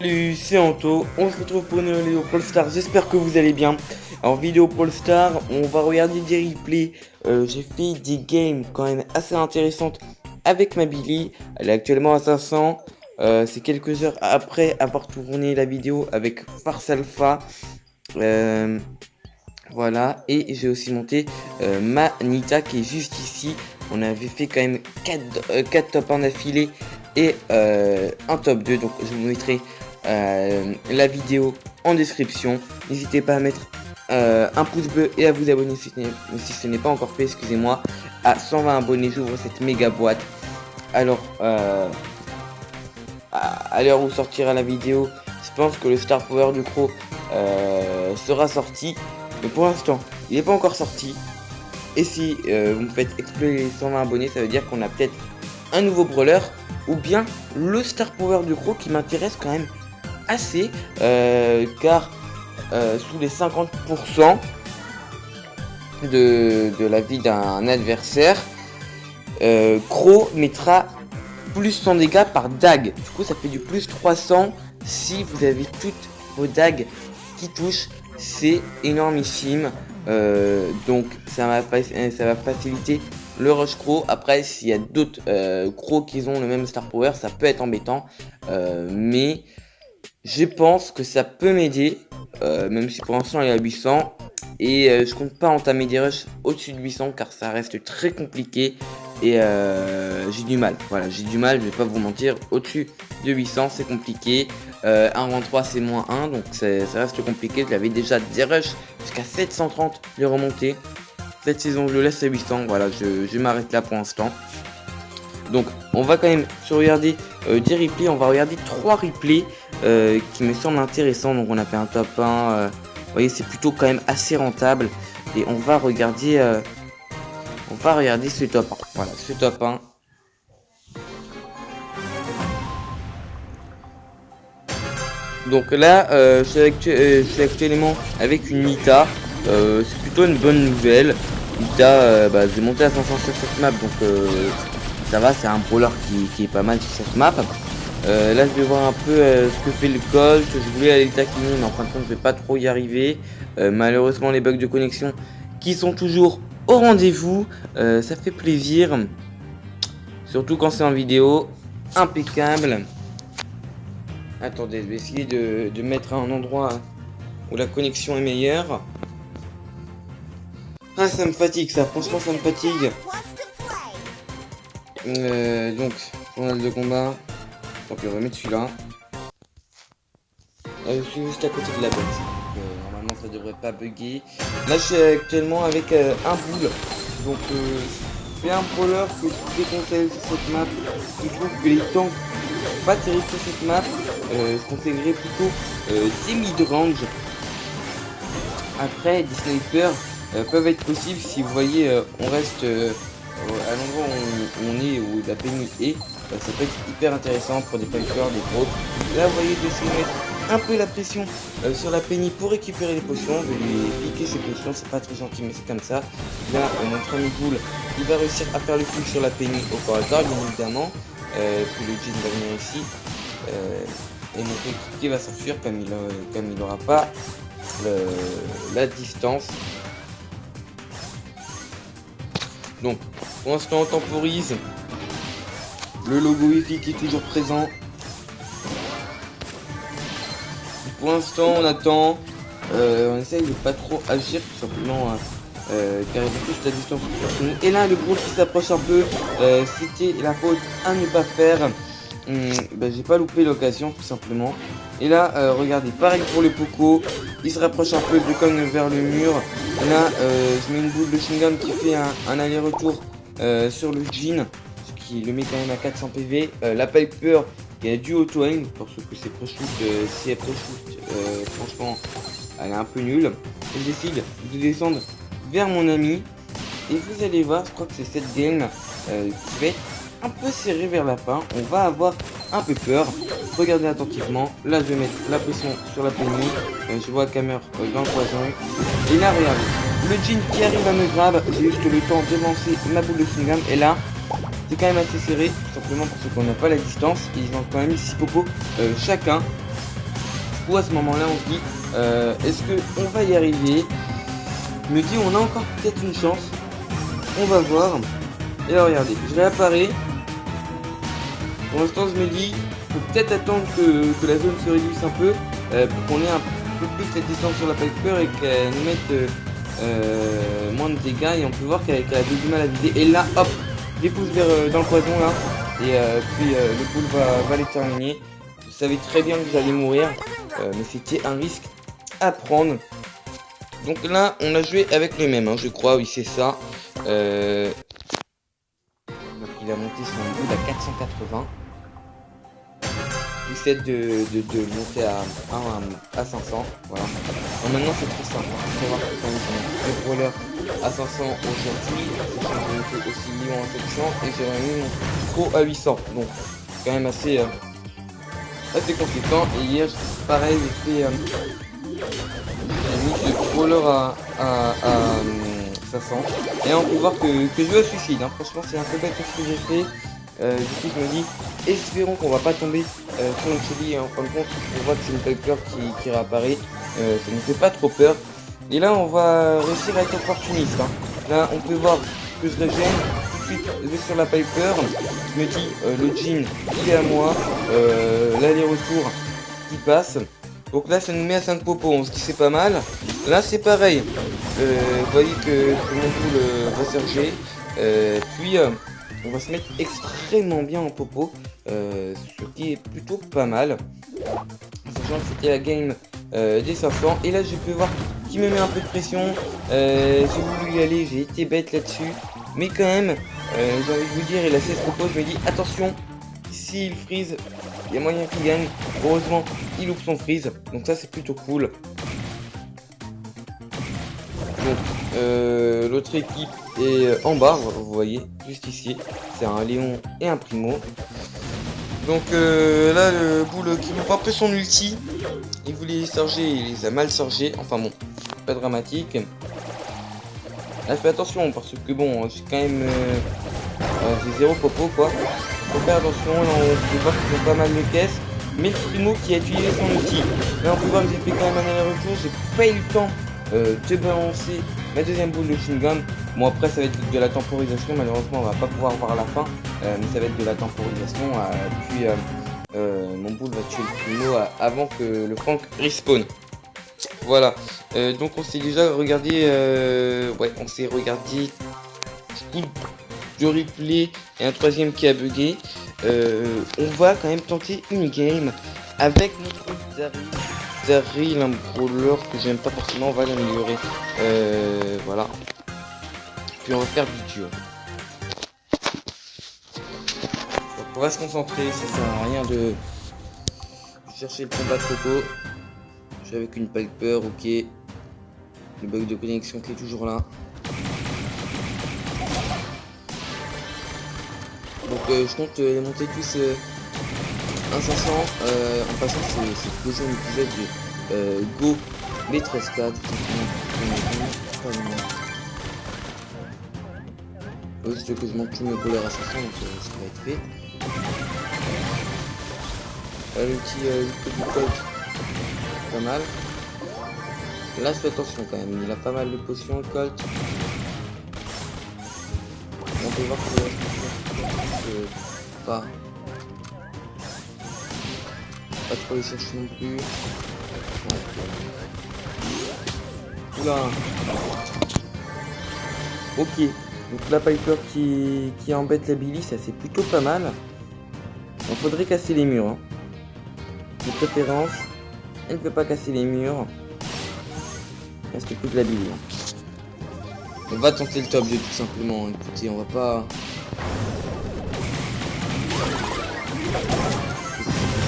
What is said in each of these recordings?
Salut, c'est Anto, on se retrouve pour une nouvelle vidéo Polestar, j'espère que vous allez bien. En vidéo Polestar, on va regarder des replays, j'ai fait des games quand même assez intéressantes avec ma Billy, elle est actuellement à 500, c'est quelques heures après avoir tourné la vidéo avec Farce Alpha, voilà, et j'ai aussi monté ma Nita qui est juste ici. On avait fait quand même 4 top 1 d'affilée et un top 2, donc je vous mettrai la vidéo en description. N'hésitez pas à mettre un pouce bleu et à vous abonner si ce n'est pas encore fait, excusez-moi. À 120 abonnés, j'ouvre cette méga boîte. Alors, à l'heure où sortira la vidéo, je pense que le Star Power du Crow sera sorti. Mais pour l'instant, il n'est pas encore sorti. Et si vous me faites exploser les 120 abonnés, ça veut dire qu'on a peut-être un nouveau brawler. Ou bien le Star Power du Crow qui m'intéresse quand même assez. Car sous les 50% de la vie d'un adversaire, Crow mettra plus 100 dégâts par dague. Du coup ça fait du plus 300 si vous avez toutes vos dagues qui touchent. C'est énormissime. Donc ça va faciliter le rush Crow. Après s'il y a d'autres Crows qui ont le même Star Power, ça peut être embêtant. Mais je pense que ça peut m'aider. Même si pour l'instant il est à 800. Et je compte pas entamer des rushs au-dessus de 800 car ça reste très compliqué. Et j'ai du mal, voilà, j'ai du mal, je vais pas vous mentir, au-dessus de 800 c'est compliqué, 1 rang 3 c'est moins 1, donc ça reste compliqué, j'avais déjà des rushs jusqu'à 730 de remonter, cette saison je le laisse à 800, voilà, je m'arrête là pour l'instant. Donc on va quand même se regarder des replays, on va regarder 3 replays qui me semblent intéressants, donc on a fait un top 1, vous voyez c'est plutôt quand même assez rentable, et on va regarder ce top 1. Voilà, ce top 1. Donc là, je suis actuellement avec une Nita. C'est plutôt une bonne nouvelle. Nita, j'ai monté à 500 sur cette map, donc ça va, c'est un brawler qui est pas mal sur cette map. Là, je vais voir un peu ce que fait le Colt. Je voulais aller le taquiner, mais en fin de compte, je vais pas trop y arriver. Malheureusement, les bugs de connexion qui sont toujours au rendez-vous, ça fait plaisir. Surtout quand c'est en vidéo, impeccable. Attendez, je vais essayer de mettre un endroit où la connexion est meilleure. Ah, ça me fatigue ça, franchement ça me fatigue. Donc, journal de combat. Donc on va mettre celui-là. Je suis juste à côté de la boîte. Normalement ça devrait pas bugger. Là je suis actuellement avec un boule. Donc c'est un brawler que je déconseille sur cette map. Je trouve que les tanks sont pas terribles sur cette map. Je conseillerais plutôt des mid-range. Après des snipers peuvent être possibles si vous voyez on reste à l'endroit où on est, où la pénurie est. Ça peut être hyper intéressant pour des pipers, des gros. Là vous voyez j'essaie de mettre un peu la pression sur la penny pour récupérer les potions. Je vais lui piquer ses potions, c'est pas très gentil mais c'est comme ça. Là mon premier boule il va réussir à faire le kill sur la penny au corps à corps bien évidemment. Puis le jean va venir ici et mon coéquipier va s'enfuir comme il n'aura pas la distance. Donc pour l'instant on temporise. Le logo Wi-Fi qui est toujours présent. Pour l'instant on attend. On essaye de pas trop agir tout simplement car il y a plus la distance sur nous. Et là le gros qui s'approche un peu. C'était la faute à ne pas faire. J'ai pas loupé l'occasion tout simplement. Et là regardez, pareil pour le Poco. Il se rapproche un peu, je cogne vers le mur. Et là je mets une boule de chewing-gum qui fait un aller-retour sur le jean, ce qui le met quand même à 400 PV. La Piper qui a du auto-aim parce que c'est pré-shoot, si elle pré-shoot franchement elle est un peu nulle. Et je décide de descendre vers mon ami. Et vous allez voir, je crois que c'est cette game qui va être un peu serré vers la fin. On va avoir un peu peur. Regardez attentivement. Là je vais mettre la pression sur la penny. Je vois Camer dans le poison. Et là regardez, le jean qui arrive à me grab. J'ai juste le temps de lancer ma boule de chewing-gum. Et là c'est quand même assez serré, tout simplement parce qu'on n'a pas la distance. Ils ont quand même 6 popos chacun. coup à ce moment là on se dit est-ce que on va y arriver? Je me dis on a encore peut-être une chance. On va voir. Et là regardez, je réapparais. Pour l'instant je me dis faut peut-être attendre que la zone se réduise un peu pour qu'on ait un peu plus cette distance sur la Piper et qu'elle nous mette moins de dégâts. Et on peut voir qu'elle a du mal à viser. Et là hop, je les pousse vers dans le poison là. Et puis le boule va les terminer. Vous savez très bien que vous allez mourir. Mais c'était un risque à prendre. Donc là on a joué avec les mêmes hein, je crois, oui c'est ça. Donc il a monté son boule à 480. Il essaie de monter à 500. Voilà. Donc maintenant c'est très simple. Il faut voir que le brawler à 500 aujourd'hui. C'est monté aussi Lyon à 700. Et j'aurais mis mon pro à 800. Donc c'est quand même assez conséquent. Et hier pareil j'ai fait j'ai mis le brawler à 500. Et là on peut voir que je vais au suicide hein. Franchement c'est un peu bête ce que j'ai fait. Du coup je me dis espérons qu'on va pas tomber sur une chili et en fin de compte on voit que c'est une Piper qui réapparaît. Ça ne fait pas trop peur. Et là on va réussir à être opportuniste hein. Là on peut voir que je régène. Tout de suite je vais sur la Piper. Je me dis le jean il est à moi. L'aller-retour qui passe. Donc là ça nous met à 5 popos. On se dit c'est pas mal. Là c'est pareil. Vous voyez que mon boule va surger. Puis on va se mettre extrêmement bien en popo, ce qui est plutôt pas mal. Sachant que c'était la game des 500. Et là je peux voir qu'il me met un peu de pression. J'ai voulu y aller, j'ai été bête là-dessus. Mais quand même, j'ai envie de vous dire, il a 16 popos, je me dis attention, s'il freeze, il y a moyen qu'il gagne. Heureusement, il loupe son freeze, donc ça c'est plutôt cool. Donc l'autre équipe est en bas, vous voyez, juste ici. C'est un Léon et un Primo. Donc là le boule qui loupe un peu son ulti. Il voulait les charger, il les a mal chargés. Enfin bon, pas dramatique. Là je fais attention parce que bon, j'ai quand même j'ai 0 popo quoi. Faut faire attention, là on peut voir qu'ils ont pas mal de caisses. Mais le Primo qui a utilisé son outil. Là on peut voir que j'ai fait quand même un aller-retour. J'ai pas eu le temps de balancer ma deuxième boule de chewing-gum. Bon après ça va être de la temporisation. Malheureusement on va pas pouvoir voir la fin. Mais ça va être de la temporisation. Puis mon boule va tuer le Primo avant que le Frank respawn. Voilà. Donc on s'est déjà regardé. Ouais, on s'est regardé de replay et un troisième qui a bugué. On va quand même tenter une game avec notre Daryl, un brawler que j'aime pas forcément. On va l'améliorer. Voilà. Puis on va faire du duo. Donc on va se concentrer. Ça sert à rien de chercher le combat trop tôt. Je suis avec une Piper, ok. Le bug de connexion qui est toujours là. Donc je compte les monter tous 1 500 en passant c'est le deuxième épisode de Go B13K tout simplement. Si tu veux que je monte tous mes brawlers à 500 donc ça va être fait. Le petit Colt, pas mal. Là je fais attention quand même, il a pas mal de potions le Colt. On peut voir que pas trop les chercher non plus. Oula. Ok, donc la Piper qui embête la Billy, ça c'est plutôt pas mal. Il faudrait casser les murs hein. De préférence, elle ne peut pas casser les murs. Il reste plus que la Billy hein. On va tenter le top 2 tout simplement, écoutez, on va pas...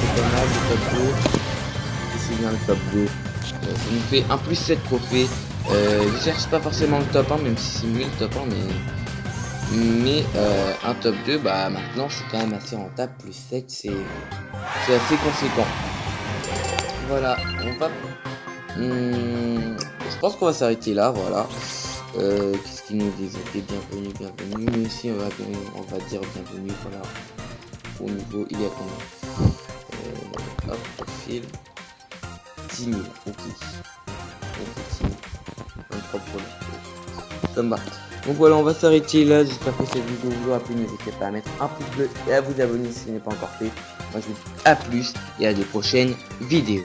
C'est pas mal le top 2. C'est bien le top 2. Ça nous fait un plus 7 trophées. Je cherche pas forcément le top 1, même si c'est mieux le top 1, mais un top 2, bah maintenant c'est quand même assez rentable, plus 7 c'est assez conséquent. Voilà, on va... je pense qu'on va s'arrêter là, voilà. Qu'est-ce qu'ils nous disent? Ok, bienvenue, mais aussi on va dire bienvenue, voilà. Au niveau, il y a combien? Hop, profil. 10 000. Ok. Ok, 10 000. 23 pour le. Ça me va. Donc voilà, on va s'arrêter là. J'espère que cette vidéo vous aura plu. N'hésitez pas à mettre un pouce bleu et à vous abonner si ce n'est pas encore fait. Moi je vous dis à plus et à des prochaines vidéos.